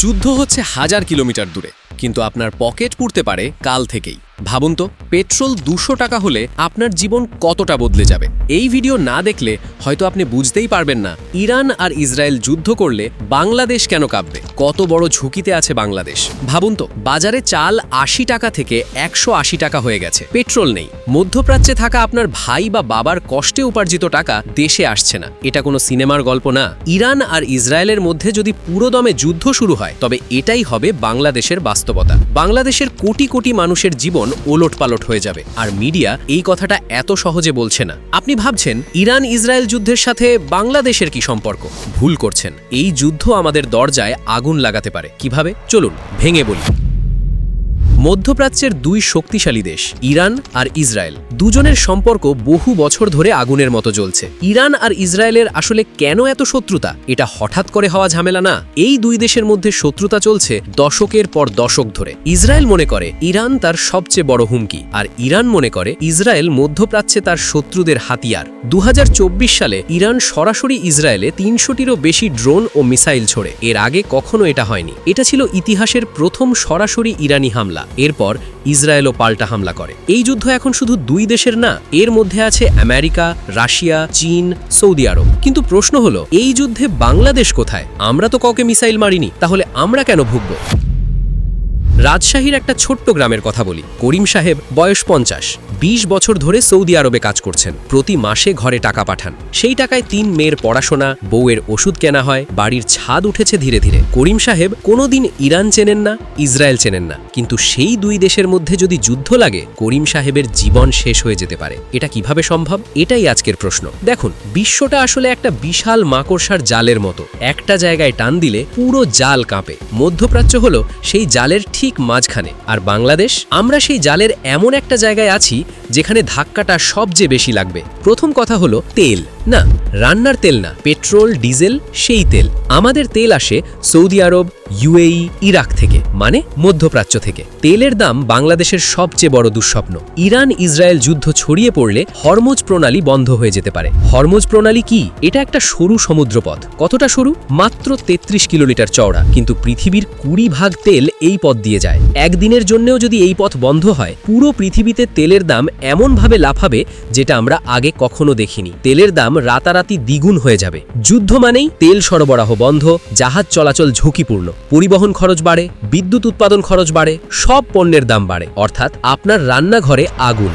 যুদ্ধ হচ্ছে 1000 কিলোমিটার দূরে, কিন্তু আপনার পকেট পুড়তে পারে কাল থেকেই। ভাবুন তো, পেট্রোল 200 টাকা হলে আপনার জীবন কতটা বদলে যাবে। এই ভিডিও না দেখলে হয়তো আপনি বুঝতেই পারবেন না ইরান আর ইসরায়েল যুদ্ধ করলে বাংলাদেশ কেন কাঁপবে, কত বড় ঝুঁকিতে আছে বাংলাদেশ। ভাবুন তো, বাজারে চাল 80 টাকা থেকে 180 টাকা হয়ে গেছে, পেট্রোল নেই। মধ্যপ্রাচ্যে থাকা আপনার ভাই বা বাবার কষ্টে উপার্জিত টাকা দেশে আসছে না। এটা কোনো সিনেমার গল্প না। ইরান আর ইসরায়েলের মধ্যে যদি পুরোদমে যুদ্ধ শুরু হয়, তবে এটাই হবে বাংলাদেশের বাস্তবতা। বাংলাদেশের কোটি কোটি মানুষের জীবন ওলটপালট হয়ে যাবে, আর মিডিয়া এই কথাটা এত সহজে বলছে না। আপনি ভাবছেন ইরান ইসরায়েল যুদ্ধের সাথে বাংলাদেশের কি সম্পর্ক? ভুল করছেন। এই যুদ্ধ আমাদের দরজায় আগুন লাগাতে পারে। কিভাবে? চলুন ভেঙে বলি। মধ্যপ্রাচ্যের দুই শক্তিশালী দেশ ইরান আর ইসরায়েল, দুজনের সম্পর্ক বহু বছর ধরে আগুনের মতো জ্বলছে। ইরান আর ইসরায়েলের আসলে কেন এত শত্রুতা? এটা হঠাৎ করে হওয়া ঝামেলা না। এই দুই দেশের মধ্যে শত্রুতা চলছে দশকের পর দশক ধরে। ইসরায়েল মনে করে ইরান তার সবচেয়ে বড় হুমকি, আর ইরান মনে করে ইসরায়েল মধ্যপ্রাচ্যে তার শত্রুদের হাতিয়ার। 2024 সালে ইরান সরাসরি ইসরায়েলে 300টিরও বেশি ড্রোন ও মিসাইল ছোড়ে। এর আগে কখনো এটা হয়নি। এটা ছিল ইতিহাসের প্রথম সরাসরি ইরানি হামলা। এরপর ইসরায়েলও পাল্টা হামলা করে। এই যুদ্ধ এখন শুধু দুই দেশের না, এর মধ্যে আছে আমেরিকা, রাশিয়া, চীন, সৌদি আরব। কিন্তু প্রশ্ন হলো, এই যুদ্ধে বাংলাদেশ কোথায়? আমরা তো কাউকে মিসাইল মারিনি, তাহলে আমরা কেন ভুগব? রাজশাহীর একটা ছোট্ট গ্রামের কথা বলি। করিম সাহেব, বয়স 50, 20 বছর ধরে সৌদি আরবে কাজ করছেন। প্রতি মাসে ঘরে টাকা পাঠান। সেই টাকায় 3 মেয়ের পড়াশোনা, বউয়ের ওষুধ কেনা হয়, বাড়ির ছাদ উঠেছে ধীরে ধীরে। করিম সাহেব কোনোদিন ইরান চেনেন না, ইসরায়েল চেনেন না, কিন্তু সেই দুই দেশের মধ্যে যদি যুদ্ধ লাগে, করিম সাহেবের জীবন শেষ হয়ে যেতে পারে। এটা কিভাবে সম্ভব? এটাই আজকের প্রশ্ন। দেখুন, বিশ্বটা আসলে একটা বিশাল মাকড়সার জালের মতো। একটা জায়গায় টান দিলে পুরো জাল কাঁপে। মধ্যপ্রাচ্য হলো সেই জালের ঠিক মাঝখানে, আর বাংলাদেশ, আমরা সেই জালের এমন একটা জায়গায় আছি যেখানে ধাক্কাটা সবচেয়ে বেশি লাগবে। প্রথম কথা হলো তেল। না, রান্নার তেল না, পেট্রোল, ডিজেল, সেই তেল। আমাদের তেল আসে সৌদি আরব, ইউএই, ইরাক থেকে, মানে মধ্যপ্রাচ্য থেকে। তেলের দাম বাংলাদেশের সবচেয়ে বড় দুঃস্বপ্ন। ইরান ইসরায়েল যুদ্ধ ছড়িয়ে পড়লে হরমুজ প্রণালী বন্ধ হয়ে যেতে পারে। হরমুজ প্রণালী কি? এটা একটা সরু সমুদ্রপথ। কতটা সরু? মাত্র 33 কিলোমিটার চওড়া, কিন্তু পৃথিবীর 20 ভাগ তেল এই পথ দিয়ে যায়। একদিনের জন্যও যদি এই পথ বন্ধ হয়, পুরো পৃথিবীতে তেলের দাম এমনভাবে লাফাবে যেটা আমরা আগে কখনো দেখিনি। তেলের দাম রাতারাতি দ্বিগুণ হয়ে যাবে। যুদ্ধ মানেই তেল সরবরাহ বন্ধ, জাহাজ চলাচল ঝুঁকিপূর্ণ, পরিবহন খরচ বাড়ে, বিদ্যুৎ উৎপাদন খরচ বাড়ে, সব পণ্যের দাম বাড়ে। অর্থাৎ আপনার রান্নাঘরে আগুন,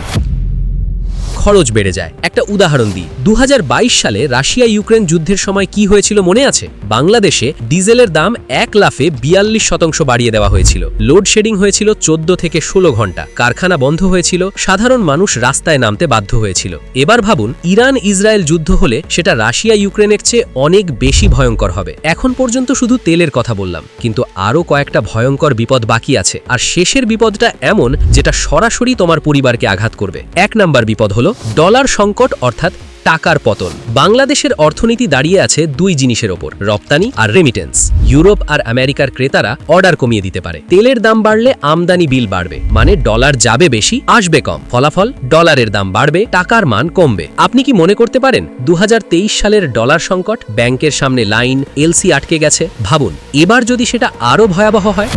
খরচ বেড়ে যায়। একটা উদাহরণ দিই, 2022 সালে রাশিয়া ইউক্রেন যুদ্ধের সময় কি হয়েছিল মনে আছে? বাংলাদেশে ডিজেলের দাম 1 লাফে 42% বাড়িয়ে দেওয়া হয়েছিল। লোডশেডিং হয়েছিল 14 থেকে 16 ঘন্টা, কারখানা বন্ধ হয়েছিল, সাধারণ মানুষ রাস্তায় নামতে বাধ্য হয়েছিল। এবার ভাবুন, ইরান ইসরায়েল যুদ্ধ হলে সেটা রাশিয়া ইউক্রেনের চেয়ে অনেক বেশি ভয়ঙ্কর হবে। এখন পর্যন্ত শুধু তেলের কথা বললাম, কিন্তু আরও কয়েকটা ভয়ঙ্কর বিপদ বাকি আছে। আর শেষের বিপদটা এমন যেটা সরাসরি তোমার পরিবারকে আঘাত করবে। 1 নাম্বার বিপদ হলো ডলার সংকট, অর্থাৎ টাকার পতন। বাংলাদেশের অর্থনীতি দাঁড়িয়ে আছে দুই জিনিসের ওপর, রপ্তানি আর রেমিটেন্স। ইউরোপ আর আমেরিকার ক্রেতারা অর্ডার কমিয়ে দিতে পারে। তেলের দাম বাড়লে আমদানি বিল বাড়বে, মানে ডলার যাবে বেশি, আসবে কম। ফলাফল, ডলারের দাম বাড়বে, টাকার মান কমবে। আপনি কি মনে করতে পারেন 2023 সালের ডলার সংকট? ব্যাংকের সামনে লাইন, এলসি আটকে গেছে। ভাবুন এবার যদি সেটা আরও ভয়াবহ হয়।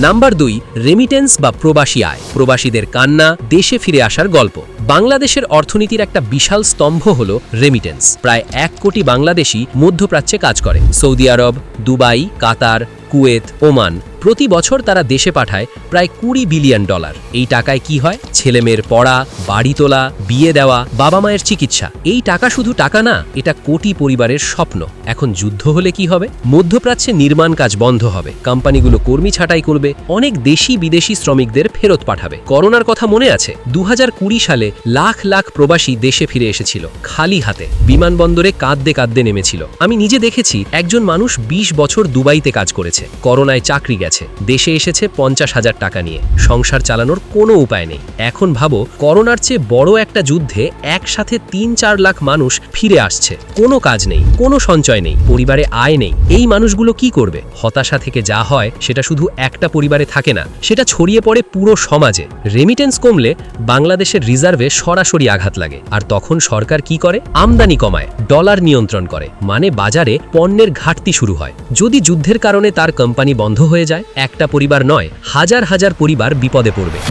নাম্বার 2, রেমিটেন্স বা প্রবাসী আয়। প্রবাসীদের কান্না, দেশে ফিরে আসার গল্প। বাংলাদেশের অর্থনীতির একটা বিশাল স্তম্ভ হলো রেমিটেন্স। প্রায় 1 কোটি বাংলাদেশি মধ্যপ্রাচ্যে কাজ করে। সৌদি আরব, দুবাই, কাতার, কুয়েত, ওমান। প্রতি বছর তারা দেশে পাঠায় প্রায় $20 বিলিয়ন। এই টাকায় কি হয়? ছেলেমেয়ের পড়া, বাড়ি তোলা, বিয়ে দেওয়া, বাবা মায়ের চিকিৎসা। এই টাকা শুধু টাকা না, এটা কোটি পরিবারের স্বপ্ন। এখন যুদ্ধ হলে কি হবে? মধ্যপ্রাচ্যে নির্মাণ কাজ বন্ধ হবে, কোম্পানিগুলো কর্মী ছাঁটাই করবে, অনেক দেশি বিদেশি শ্রমিকদের ফেরত পাঠাবে। করোনার কথা মনে আছে? 2020 সালে লাখ লাখ প্রবাসী দেশে ফিরে এসেছিল খালি হাতে, বিমানবন্দরে কাঁদতে নেমেছিল। আমি নিজে দেখেছি একজন মানুষ 20 বছর দুবাইতে কাজ করেছে, করোনায় চাকরি গেছে। গেছে, দেশে এসেছে 50,000 টাকা নিয়ে, সংসার চালানোর কোনো উপায় নেই। এখন ভাবো, করোনার চেয়ে বড় একটা যুদ্ধে একসাথে 3-4 লাখ মানুষ ফিরে আসছে, কোনো কাজ নেই, কোনো সঞ্চয় নেই, পরিবারে আয় নেই। এই মানুষগুলো কি করবে? হতাশা থেকে যা হয় সেটা শুধু একটা পরিবারে থাকে না, সেটা ছড়িয়ে পড়ে পুরো সমাজে। রেমিটেন্স কমলে বাংলাদেশের রিজার্ভে সরাসরি আঘাত লাগে, আর তখন সরকার কি করে? আমদানি কমায়, ডলার নিয়ন্ত্রণ করে, মানে বাজারে পণ্যের ঘাটতি শুরু হয়। যদি যুদ্ধের কারণে তার কোম্পানি বন্ধ হয়ে যায়, একটা পরিবার নয়, হাজার হাজার পরিবার বিপদে পড়বে।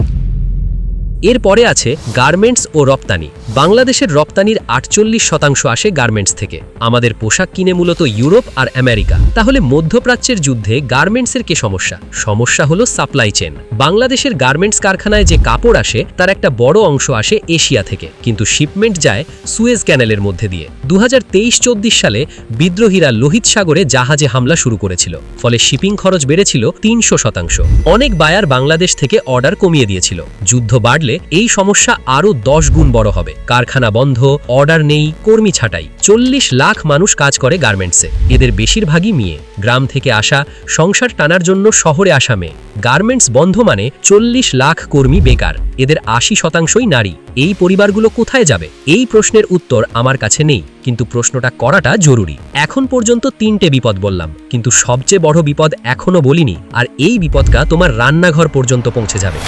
এরপরে আছে গার্মেন্টস ও রপ্তানি। বাংলাদেশের রপ্তানির 48% আসে গার্মেন্টস থেকে। আমাদের পোশাক কিনে মূলত ইউরোপ আর আমেরিকা। তাহলে মধ্যপ্রাচ্যের যুদ্ধে গার্মেন্টসের কে সমস্যা? সমস্যা হলো সাপ্লাই চেন। বাংলাদেশের গার্মেন্টস কারখানায় যে কাপড় আসে তার একটা বড় অংশ আসে এশিয়া থেকে, কিন্তু শিপমেন্ট যায় সুয়েজ ক্যানেলের মধ্যে দিয়ে। 2023-24 সালে বিদ্রোহীরা লোহিত সাগরে জাহাজে হামলা শুরু করেছিল, ফলে শিপিং খরচ বেড়েছিল 300%। অনেক বায়ার বাংলাদেশ থেকে অর্ডার কমিয়ে দিয়েছিল। যুদ্ধ বাড়লে এই সমস্যা আরো 10 গুণ বড় হবে। কারখানা বন্ধ, অর্ডার নেই, কর্মী ছাঁটাই। 40 লাখ মানুষ কাজ করে গার্মেন্টসে, এদের বেশিরভাগই মেয়ে। গ্রাম থেকে আসা, সংসার টানার জন্য শহরে আসা মেয়ে। গার্মেন্টস বন্ধ মানে 40 লাখ কর্মী বেকার, এদের 80%ই নারী। এই পরিবারগুলো কোথায় যাবে? এই প্রশ্নের উত্তর আমার কাছে নেই, কিন্তু প্রশ্নটা করাটা জরুরি। এখন পর্যন্ত 3টে বিপদ বললাম, কিন্তু সবচেয়ে বড় বিপদ এখনো বলিনি, আর এই বিপদটা তোমার রান্নাঘর পর্যন্ত পৌঁছে যাবে।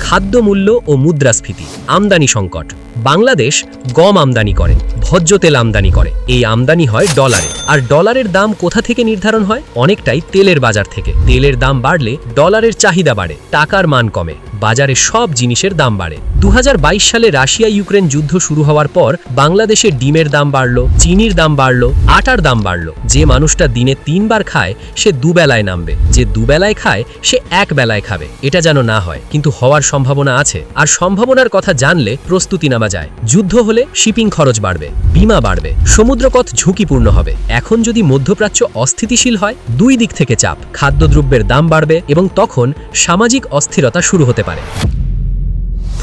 খাদ্য মূল্য ও মুদ্রাস্ফীতি। আমদানি সংকট। বাংলাদেশ গম আমদানি করে, ভোজ্য তেল আমদানি করে। এই আমদানি হয় ডলারে, আর ডলারের দাম কোথা থেকে নির্ধারণ হয়? অনেকটাই তেলের বাজার থেকে। তেলের দাম বাড়লে ডলারের চাহিদা বাড়ে, টাকার মান কমে, বাজারে সব জিনিসের দাম বাড়ে। 2022 সালে রাশিয়া ইউক্রেন যুদ্ধ শুরু হওয়ার পর বাংলাদেশের ডিমের দাম বাড়লো, চিনির দাম বাড়লো, আটার দাম বাড়লো। যে মানুষটা দিনে 3 বার খায় সে দুবেলায় নামবে, যে দুবেলায় খায় সে এক বেলায় খাবে। এটা যেন না হয়, কিন্তু হওয়ার সম্ভাবনা আছে। আর সম্ভাবনার কথা জানলে প্রস্তুতি নেওয়া যায়। যুদ্ধ হলে শিপিং খরচ বাড়বে, বীমা বাড়বে, সমুদ্রপথ ঝুঁকিপূর্ণ হবে। এখন যদি মধ্যপ্রাচ্য অস্থিতিশীল হয়, 2 দিক থেকে চাপ, খাদ্যদ্রব্যের দাম বাড়বে এবং তখন সামাজিক অস্থিরতা শুরু হতে পারে।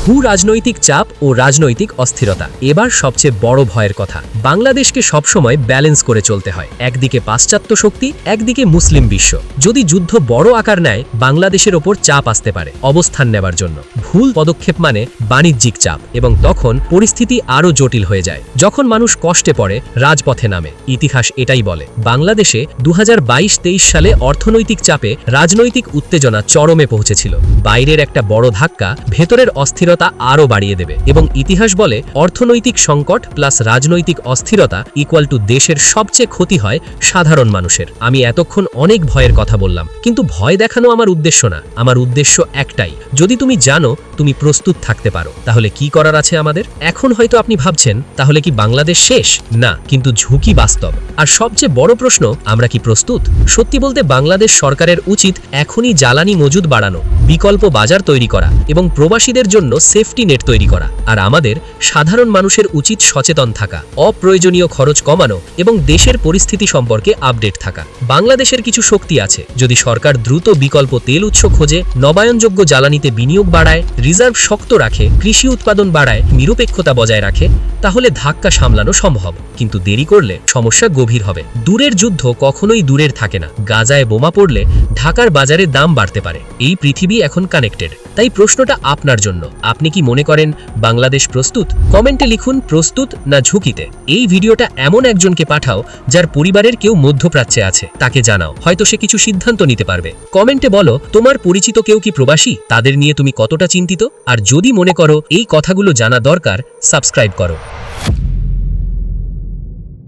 ভূ রাজনৈতিক চাপ ও রাজনৈতিক অস্থিরতা এবার সবচেয়ে বড় ভয়ের কথা। বাংলাদেশকে সবসময় ব্যালেন্স করে চলতে হয়, একদিকে পাশ্চাত্য শক্তি, একদিকে মুসলিম বিশ্ব। যদি যুদ্ধ বড় আকার নেয়, বাংলাদেশের ওপর চাপ আসতে পারে অবস্থান নেবার জন্য। ভুল পদক্ষেপ মানে বাণিজ্যিক চাপ, এবং তখন পরিস্থিতি আরও জটিল হয়ে যায়। যখন মানুষ কষ্টে পড়ে, রাজপথে নামে। ইতিহাস এটাই বলে। বাংলাদেশে 2022-23 সালে অর্থনৈতিক চাপে রাজনৈতিক উত্তেজনা চরমে পৌঁছেছিল। বাইরের একটা বড় ধাক্কা ভেতরের অস্থিরতা আরো বাড়িয়ে দেবে, এবং ইতিহাস বলে অর্থনৈতিক সংকট প্লাস রাজনৈতিক অস্থিরতা ইকুয়াল টু দেশের সবচেয়ে ক্ষতি হয় সাধারণ মানুষের। আমি এতক্ষণ অনেক ভয়ের কথা বললাম, কিন্তু ভয় দেখানো আমার উদ্দেশ্য না। আমার উদ্দেশ্য একটাই, যদি তুমি জানো তুমি প্রস্তুত থাকতে পারো, তাহলে কি করার আছে আমাদের? এখন হয়তো আপনি ভাবছেন, তাহলে কি বাংলাদেশ শেষ? না, কিন্তু ঝুঁকি বাস্তব। আর সবচেয়ে বড় প্রশ্ন, আমরা কি প্রস্তুত? সত্যি বলতে বাংলাদেশ সরকারের উচিত এখনই জ্বালানি মজুদ বাড়ানো, বিকল্প বাজার তৈরি করা এবং প্রবাসীদের জন্য সেফটি নেট তৈরি করা। আর আমাদের সাধারণ মানুষের উচিত সচেতন থাকা, অপ্রয়োজনীয় খরচ কমানো এবং দেশের পরিস্থিতি সম্পর্কে আপডেট থাকা। বাংলাদেশের কিছু শক্তি আছে। যদি সরকার দ্রুত বিকল্প তেল উৎস খোঁজে, নবায়নযোগ্য জ্বালানিতে বিনিয়োগ বাড়ায়, রিজার্ভ শক্ত রাখে, কৃষি উৎপাদন বাড়ায়, নিরপেক্ষতা বজায় রাখে, তাহলে ধাক্কা সামলানো সম্ভব। কিন্তু দেরি করলে সমস্যা গভীর হবে। দূরের যুদ্ধ কখনোই দূরের থাকে না। গাজায় বোমা পড়লে ঢাকার বাজারে দাম বাড়তে পারে। এই পৃথিবী এখন কানেক্টেড। তাই প্রশ্নটা আপনার জন্য, আপনি কি মনে করেন বাংলাদেশ প্রস্তুত? কমেন্টে লিখুন প্রস্তুত না ঝুঁকিতে। এই ভিডিওটা এমন একজনকে পাঠাও যার পরিবারের কেউ মধ্যপ্রাচ্যে আছে, তাকে জানাও, হয়তো সে কিছু সিদ্ধান্ত নিতে পারবে। কমেন্টে বলো তোমার পরিচিত কেউ কি প্রবাসী, তাদের নিয়ে তুমি কতটা চিন্তিত। আর যদি মনে করো এই কথাগুলো জানা দরকার, সাবস্ক্রাইব করো।